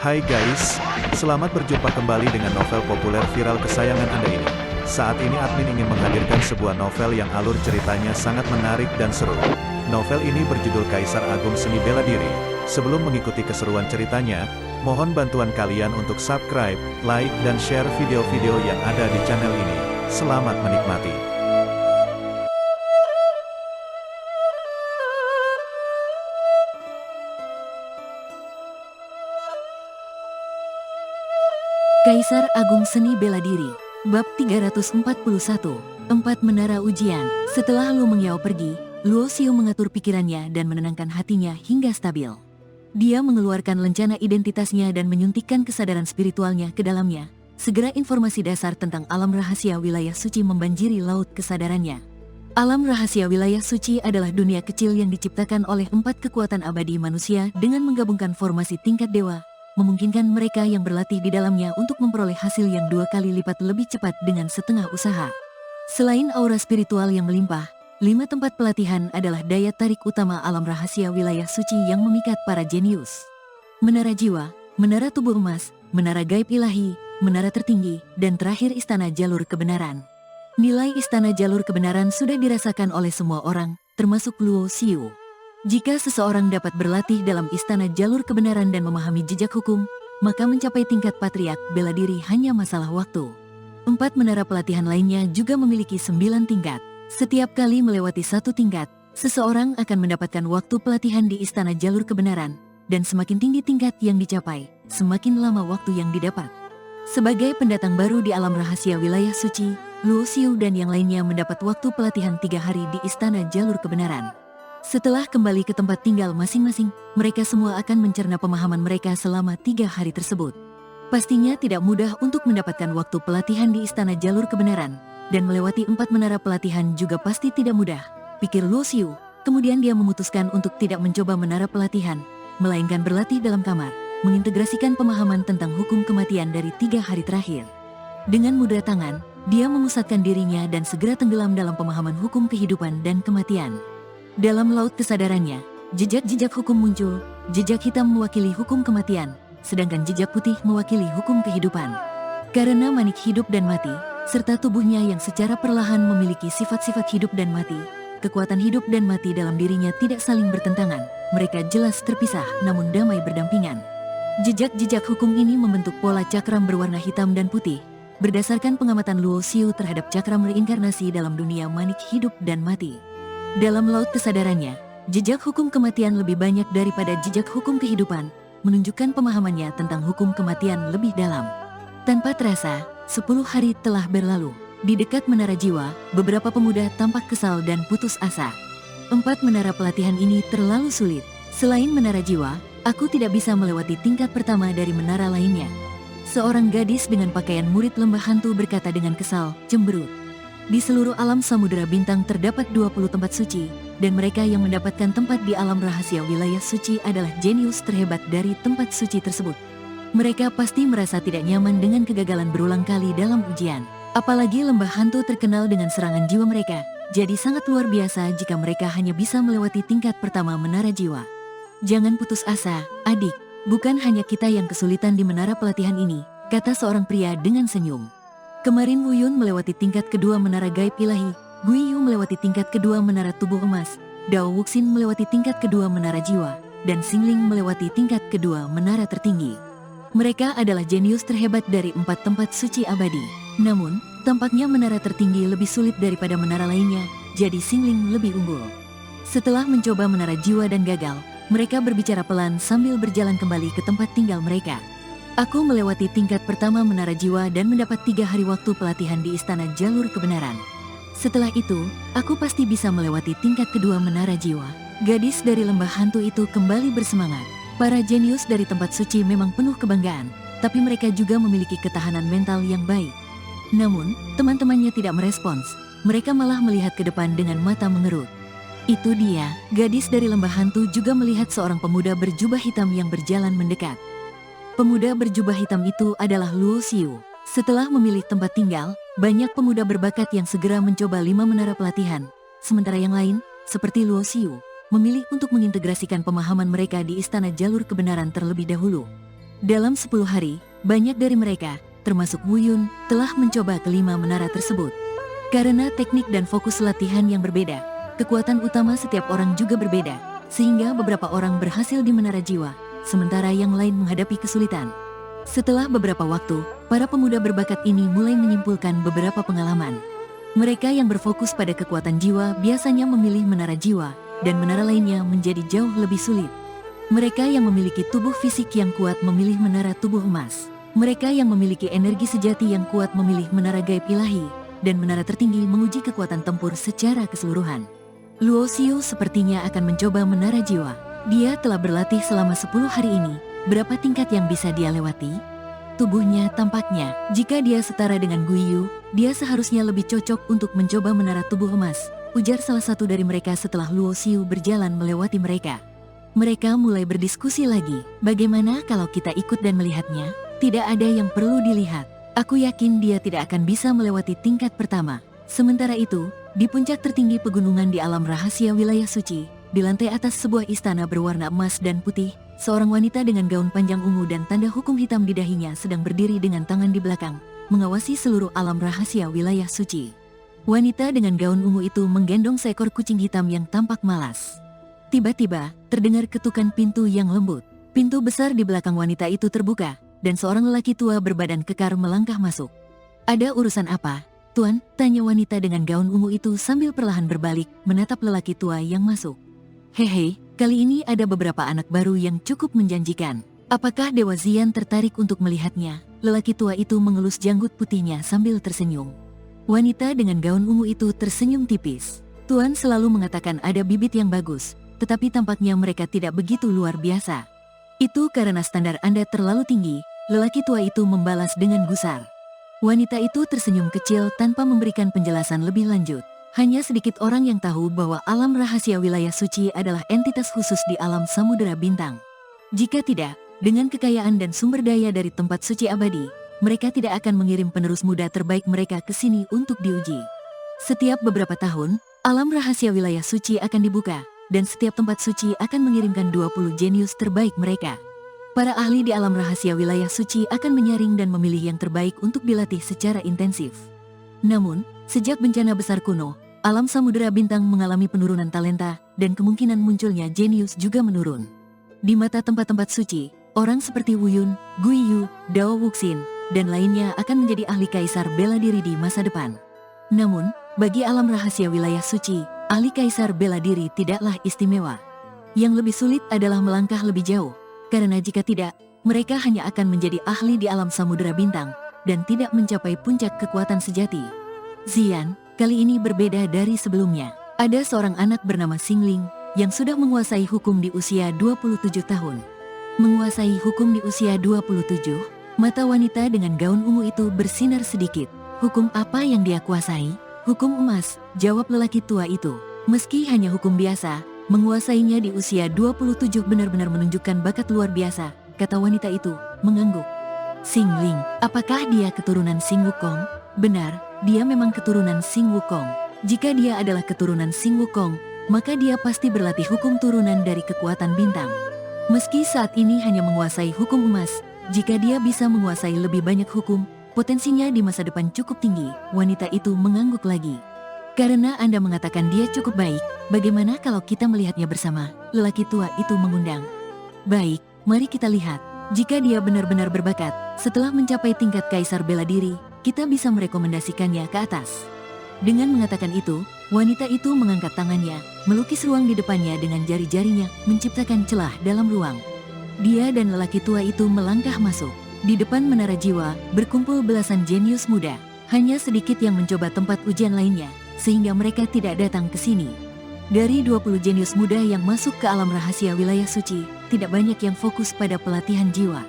Hai guys, selamat berjumpa kembali dengan novel populer viral kesayangan Anda ini. Saat ini admin ingin menghadirkan sebuah novel yang alur ceritanya sangat menarik dan seru. Novel ini berjudul Kaisar Agung Seni Bela Diri. Sebelum mengikuti keseruan ceritanya, mohon bantuan kalian untuk subscribe, like, dan share video-video yang ada di channel ini. Selamat menikmati. Kaisar Agung Seni Bela Diri, Bab 341, 4 Menara Ujian. Setelah Luo Mengyao pergi, Luo Xiu mengatur pikirannya dan menenangkan hatinya hingga stabil. Dia mengeluarkan lencana identitasnya dan menyuntikkan kesadaran spiritualnya ke dalamnya. Segera informasi dasar tentang alam rahasia wilayah suci membanjiri laut kesadarannya. Alam rahasia wilayah suci adalah dunia kecil yang diciptakan oleh 4 kekuatan abadi manusia dengan menggabungkan formasi tingkat dewa, memungkinkan mereka yang berlatih di dalamnya untuk memperoleh hasil yang 2 kali lipat lebih cepat dengan setengah usaha. Selain aura spiritual yang melimpah, 5 tempat pelatihan adalah daya tarik utama alam rahasia wilayah suci yang memikat para jenius. Menara Jiwa, Menara Tubuh Emas, Menara Gaib Ilahi, Menara Tertinggi, dan terakhir Istana Jalur Kebenaran. Nilai Istana Jalur Kebenaran sudah dirasakan oleh semua orang, termasuk Luo Xiu. Jika seseorang dapat berlatih dalam Istana Jalur Kebenaran dan memahami jejak hukum, maka mencapai tingkat patriark bela diri hanya masalah waktu. 4 menara pelatihan lainnya juga memiliki 9 tingkat. Setiap kali melewati 1 tingkat, seseorang akan mendapatkan waktu pelatihan di Istana Jalur Kebenaran, dan semakin tinggi tingkat yang dicapai, semakin lama waktu yang didapat. Sebagai pendatang baru di alam rahasia wilayah suci, Luo Xiu dan yang lainnya mendapat waktu pelatihan 3 hari di Istana Jalur Kebenaran. Setelah kembali ke tempat tinggal masing-masing, mereka semua akan mencerna pemahaman mereka selama 3 hari tersebut. Pastinya tidak mudah untuk mendapatkan waktu pelatihan di Istana Jalur Kebenaran, dan melewati 4 menara pelatihan juga pasti tidak mudah, pikir Luo Xiu. Kemudian dia memutuskan untuk tidak mencoba menara pelatihan, melainkan berlatih dalam kamar, mengintegrasikan pemahaman tentang hukum kematian dari 3 hari terakhir. Dengan mudra tangan, dia memusatkan dirinya dan segera tenggelam dalam pemahaman hukum kehidupan dan kematian. Dalam laut kesadarannya, jejak-jejak hukum muncul. Jejak hitam mewakili hukum kematian, sedangkan jejak putih mewakili hukum kehidupan. Karena manik hidup dan mati, serta tubuhnya yang secara perlahan memiliki sifat-sifat hidup dan mati, kekuatan hidup dan mati dalam dirinya tidak saling bertentangan. Mereka jelas terpisah namun damai berdampingan. Jejak-jejak hukum ini membentuk pola cakram berwarna hitam dan putih, berdasarkan pengamatan Luo Xiu terhadap cakram reinkarnasi dalam dunia manik hidup dan mati. Dalam laut kesadarannya, jejak hukum kematian lebih banyak daripada jejak hukum kehidupan, menunjukkan pemahamannya tentang hukum kematian lebih dalam. Tanpa terasa, 10 hari telah berlalu. Di dekat Menara Jiwa, beberapa pemuda tampak kesal dan putus asa. 4 menara pelatihan ini terlalu sulit. Selain Menara Jiwa, aku tidak bisa melewati tingkat pertama dari menara lainnya. Seorang gadis dengan pakaian murid lembah hantu berkata dengan kesal, cemberut. Di seluruh alam samudera bintang terdapat 20 tempat suci, dan mereka yang mendapatkan tempat di alam rahasia wilayah suci adalah jenius terhebat dari tempat suci tersebut. Mereka pasti merasa tidak nyaman dengan kegagalan berulang kali dalam ujian. Apalagi lembah hantu terkenal dengan serangan jiwa mereka, jadi sangat luar biasa jika mereka hanya bisa melewati tingkat pertama Menara Jiwa. Jangan putus asa, adik. Bukan hanya kita yang kesulitan di menara pelatihan ini, kata seorang pria dengan senyum. Kemarin Wu Yun melewati tingkat kedua Menara Gaib Ilahi, Gui Yu melewati tingkat kedua Menara Tubuh Emas, Dao Wuxin melewati tingkat kedua Menara Jiwa, dan Xingling melewati tingkat kedua Menara Tertinggi. Mereka adalah jenius terhebat dari 4 tempat suci abadi. Namun, tampaknya Menara Tertinggi lebih sulit daripada menara lainnya, jadi Xingling lebih unggul. Setelah mencoba Menara Jiwa dan gagal, mereka berbicara pelan sambil berjalan kembali ke tempat tinggal mereka. Aku melewati tingkat pertama Menara Jiwa dan mendapat 3 hari waktu pelatihan di Istana Jalur Kebenaran. Setelah itu, aku pasti bisa melewati tingkat kedua Menara Jiwa. Gadis dari lembah hantu itu kembali bersemangat. Para jenius dari tempat suci memang penuh kebanggaan, tapi mereka juga memiliki ketahanan mental yang baik. Namun, teman-temannya tidak merespons. Mereka malah melihat ke depan dengan mata mengerut. Itu dia, gadis dari lembah hantu juga melihat seorang pemuda berjubah hitam yang berjalan mendekat. Pemuda berjubah hitam itu adalah Luo Xiu. Setelah memilih tempat tinggal, banyak pemuda berbakat yang segera mencoba 5 menara pelatihan. Sementara yang lain, seperti Luo Xiu, memilih untuk mengintegrasikan pemahaman mereka di Istana Jalur Kebenaran terlebih dahulu. Dalam 10 hari, banyak dari mereka, termasuk Wu Yun, telah mencoba kelima menara tersebut. Karena teknik dan fokus latihan yang berbeda, kekuatan utama setiap orang juga berbeda, sehingga beberapa orang berhasil di menara jiwa, sementara yang lain menghadapi kesulitan. Setelah beberapa waktu, para pemuda berbakat ini mulai menyimpulkan beberapa pengalaman. Mereka yang berfokus pada kekuatan jiwa biasanya memilih menara jiwa, dan menara lainnya menjadi jauh lebih sulit. Mereka yang memiliki tubuh fisik yang kuat memilih menara tubuh emas. Mereka yang memiliki energi sejati yang kuat memilih menara gaib ilahi, dan menara tertinggi menguji kekuatan tempur secara keseluruhan. Luo Xiu sepertinya akan mencoba menara jiwa. Dia telah berlatih selama 10 hari ini. Berapa tingkat yang bisa dia lewati? Tubuhnya tampaknya, jika dia setara dengan Guiyu, dia seharusnya lebih cocok untuk mencoba menara tubuh emas, ujar salah satu dari mereka setelah Luo Xiu berjalan melewati mereka. Mereka mulai berdiskusi lagi, bagaimana kalau kita ikut dan melihatnya? Tidak ada yang perlu dilihat. Aku yakin dia tidak akan bisa melewati tingkat pertama. Sementara itu, di puncak tertinggi pegunungan di alam rahasia wilayah suci, di lantai atas sebuah istana berwarna emas dan putih, seorang wanita dengan gaun panjang ungu dan tanda hukum hitam di dahinya sedang berdiri dengan tangan di belakang, mengawasi seluruh alam rahasia wilayah suci. Wanita dengan gaun ungu itu menggendong seekor kucing hitam yang tampak malas. Tiba-tiba, terdengar ketukan pintu yang lembut. Pintu besar di belakang wanita itu terbuka, dan seorang lelaki tua berbadan kekar melangkah masuk. "Ada urusan apa, Tuan?" tanya wanita dengan gaun ungu itu sambil perlahan berbalik, menatap lelaki tua yang masuk. "Hehe, kali ini ada beberapa anak baru yang cukup menjanjikan. Apakah Dewa Zian tertarik untuk melihatnya?" Lelaki tua itu mengelus janggut putihnya sambil tersenyum. Wanita dengan gaun ungu itu tersenyum tipis. "Tuan selalu mengatakan ada bibit yang bagus, tetapi tampaknya mereka tidak begitu luar biasa." "Itu karena standar Anda terlalu tinggi," lelaki tua itu membalas dengan gusar. Wanita itu tersenyum kecil tanpa memberikan penjelasan lebih lanjut. Hanya sedikit orang yang tahu bahwa alam rahasia wilayah suci adalah entitas khusus di alam samudera bintang. Jika tidak, dengan kekayaan dan sumber daya dari tempat suci abadi, mereka tidak akan mengirim penerus muda terbaik mereka ke sini untuk diuji. Setiap beberapa tahun, alam rahasia wilayah suci akan dibuka, dan setiap tempat suci akan mengirimkan 20 jenius terbaik mereka. Para ahli di alam rahasia wilayah suci akan menyaring dan memilih yang terbaik untuk dilatih secara intensif. Namun, sejak bencana besar kuno, alam samudera bintang mengalami penurunan talenta, dan kemungkinan munculnya jenius juga menurun. Di mata tempat-tempat suci, orang seperti Wu Yun, Guiyu, Dao Wuxin, dan lainnya akan menjadi ahli kaisar bela diri di masa depan. Namun, bagi alam rahasia wilayah suci, ahli kaisar bela diri tidaklah istimewa. Yang lebih sulit adalah melangkah lebih jauh, karena jika tidak, mereka hanya akan menjadi ahli di alam samudera bintang, dan tidak mencapai puncak kekuatan sejati. Zian, kali ini berbeda dari sebelumnya. Ada seorang anak bernama Xingling, yang sudah menguasai hukum di usia 27 tahun. Menguasai hukum di usia 27, mata wanita dengan gaun ungu itu bersinar sedikit. "Hukum apa yang dia kuasai?" "Hukum emas," jawab lelaki tua itu. Meski hanya hukum biasa, menguasainya di usia 27 benar-benar menunjukkan bakat luar biasa, kata wanita itu, mengangguk. "Xingling, apakah dia keturunan Xing Wukong?" "Benar, dia memang keturunan Xing Wukong. Jika dia adalah keturunan Xing Wukong, maka dia pasti berlatih hukum turunan dari kekuatan bintang. Meski saat ini hanya menguasai hukum emas, jika dia bisa menguasai lebih banyak hukum, potensinya di masa depan cukup tinggi." Wanita itu mengangguk lagi. "Karena Anda mengatakan dia cukup baik, bagaimana kalau kita melihatnya bersama?" Lelaki tua itu mengundang. "Baik, mari kita lihat. Jika dia benar-benar berbakat, setelah mencapai tingkat kaisar bela diri, kita bisa merekomendasikannya ke atas." Dengan mengatakan itu, wanita itu mengangkat tangannya, melukis ruang di depannya dengan jari-jarinya, menciptakan celah dalam ruang. Dia dan lelaki tua itu melangkah masuk. Di depan menara jiwa, berkumpul belasan jenius muda. Hanya sedikit yang mencoba tempat ujian lainnya, sehingga mereka tidak datang ke sini. Dari 20 jenius muda yang masuk ke alam rahasia wilayah suci, tidak banyak yang fokus pada pelatihan jiwa.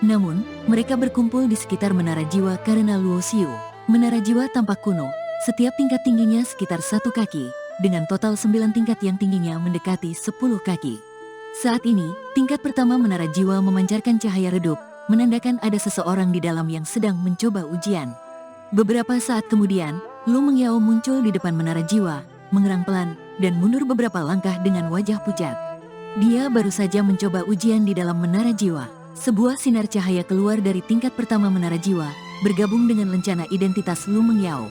Namun, mereka berkumpul di sekitar menara jiwa karena Luo Xiu. Menara jiwa tampak kuno, setiap tingkat tingginya sekitar 1 kaki, dengan total 9 tingkat yang tingginya mendekati 10 kaki. Saat ini, tingkat pertama menara jiwa memancarkan cahaya redup, menandakan ada seseorang di dalam yang sedang mencoba ujian. Beberapa saat kemudian, Lu Mengyao muncul di depan menara jiwa, mengerang pelan, dan mundur beberapa langkah dengan wajah pucat. Dia baru saja mencoba ujian di dalam menara jiwa. Sebuah sinar cahaya keluar dari tingkat pertama menara jiwa, bergabung dengan lencana identitas Lu Mengyao.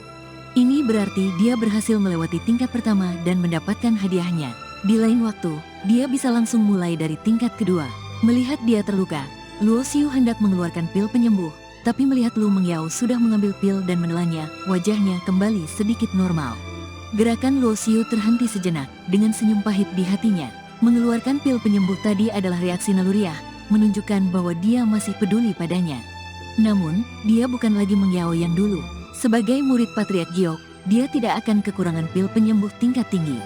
Ini berarti dia berhasil melewati tingkat pertama dan mendapatkan hadiahnya. Di lain waktu, dia bisa langsung mulai dari tingkat kedua. Melihat dia terluka, Luo Xiu hendak mengeluarkan pil penyembuh, tapi melihat Lu Mengyao sudah mengambil pil dan menelannya, wajahnya kembali sedikit normal. Gerakan Luo Xiu terhenti sejenak, dengan senyum pahit di hatinya. Mengeluarkan pil penyembuh tadi adalah reaksi naluriah, menunjukkan bahwa dia masih peduli padanya. Namun, dia bukan lagi Mengyao yang dulu. Sebagai murid Patriark Giok, dia tidak akan kekurangan pil penyembuh tingkat tinggi.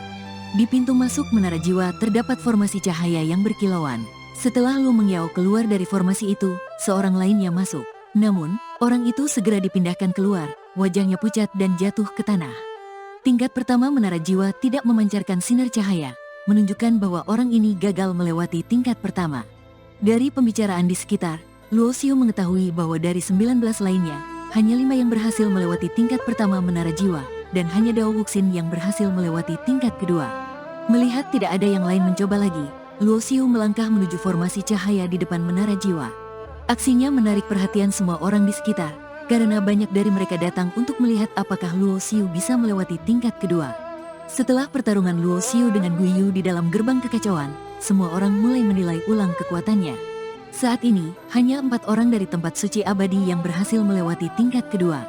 Di pintu masuk menara jiwa terdapat formasi cahaya yang berkilauan. Setelah Lu Mengyao keluar dari formasi itu, seorang lainnya masuk. Namun, orang itu segera dipindahkan keluar, wajahnya pucat dan jatuh ke tanah. Tingkat pertama menara jiwa tidak memancarkan sinar cahaya, menunjukkan bahwa orang ini gagal melewati tingkat pertama. Dari pembicaraan di sekitar, Luo Xiu mengetahui bahwa dari 19 lainnya, hanya 5 yang berhasil melewati tingkat pertama menara jiwa, dan hanya Dao Wuxin yang berhasil melewati tingkat kedua. Melihat tidak ada yang lain mencoba lagi, Luo Xiu melangkah menuju formasi cahaya di depan menara jiwa. Aksinya menarik perhatian semua orang di sekitar, karena banyak dari mereka datang untuk melihat apakah Luo Xiu bisa melewati tingkat kedua. Setelah pertarungan Luo Xiu dengan Guiyu di dalam gerbang kekacauan, semua orang mulai menilai ulang kekuatannya. Saat ini, hanya 4 orang dari tempat suci abadi yang berhasil melewati tingkat kedua.